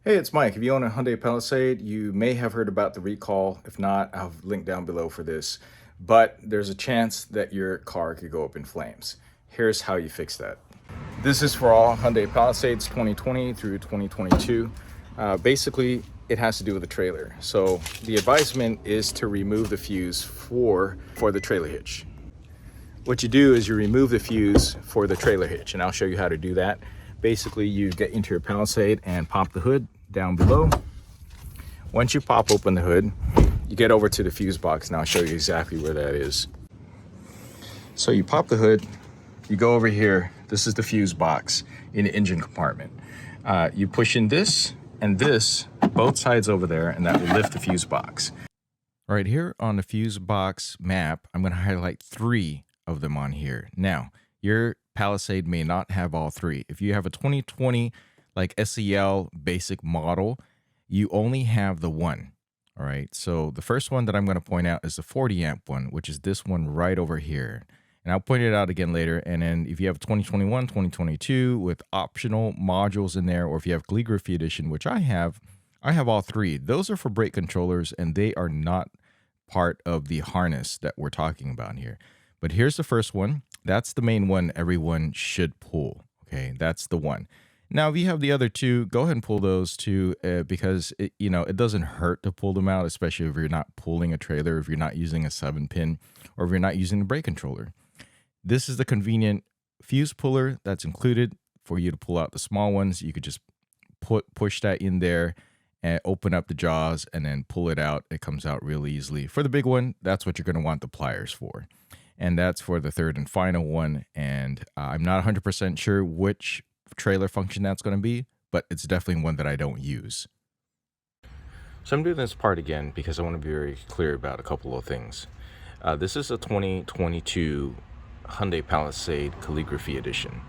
Hey, it's Mike. If you own a Hyundai Palisade, you may have heard about the recall. If not, I'll link down below for this. But there's a chance that your car could go up in flames. Here's how you fix that. This is for all Hyundai Palisades 2020 through 2022. Basically, it has to do with the trailer. So the advisement is to remove the fuse for the trailer hitch. What you do is you remove the fuse for the trailer hitch, and I'll show you how to do that. Basically, you get into your Palisade and pop the hood down below. Once you pop open the hood, you get over to the fuse box, and I'll show you exactly where that is. So you pop the hood, you go over here. This is the fuse box in the engine compartment. You push in this and this, both sides over there, and that will lift the fuse box. All right, here on the fuse box map, I'm going to highlight 3 of them on here. Now, your Palisade may not have all 3. If you have a 2020 like SEL basic model, you only have the one. All right, so the first one that I'm going to point out is the 40 amp one, which is this one right over here. And I'll point it out again later. And then if you have 2021, 2022 with optional modules in there, or if you have Calligraphy Edition, which I have all 3. Those are for brake controllers, and they are not part of the harness that we're talking about here. But here's the first one. That's the main one everyone should pull. Okay, that's the one. Now, if you have the other 2, go ahead and pull those too, because it doesn't hurt to pull them out, especially if you're not pulling a trailer, if you're not using a 7-pin, or if you're not using the brake controller. This is the convenient fuse puller that's included for you to pull out the small ones. You could just push that in there and open up the jaws and then pull it out. It comes out real easily. For the big one, that's what you're going to want the pliers for. And that's for the third and final one. And I'm not 100% sure which trailer function that's going to be, but it's definitely one that I don't use. So I'm doing this part again because I want to be very clear about a couple of things. This is a 2022 Hyundai Palisade Calligraphy Edition.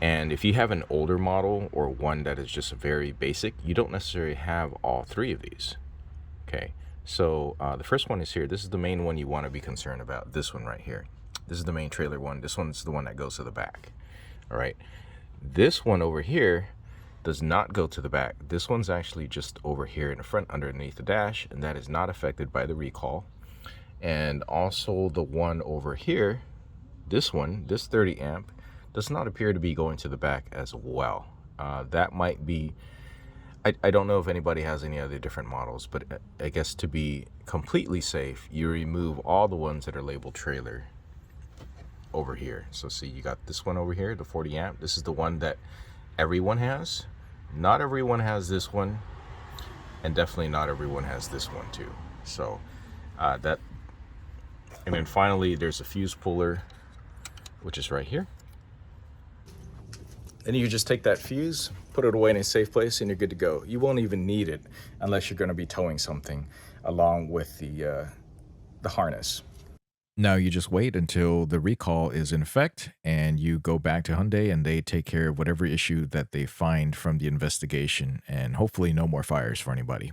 And if you have an older model or one that is just very basic, you don't necessarily have all 3 of these. Okay. So the first one is here. This is the main one you want to be concerned about. This one right here. This is the main trailer one. This one's the one that goes to the back. All right. This one over here does not go to the back. This one's actually just over here in the front underneath the dash, and that is not affected by the recall. And also the one over here, this one, this 30 amp, does not appear to be going to the back as well. That might be... I don't know if anybody has any other different models, but I guess to be completely safe, you remove all the ones that are labeled trailer over here. So see, you got this one over here, the 40 amp. This is the one that everyone has. Not everyone has this one, and definitely not everyone has this one too. So and then finally there's a fuse puller, which is right here. And you just take that fuse, put it away in a safe place, and you're good to go. You won't even need it unless you're going to be towing something along with the harness. Now you just wait until the recall is in effect, and you go back to Hyundai, and they take care of whatever issue that they find from the investigation, and hopefully no more fires for anybody.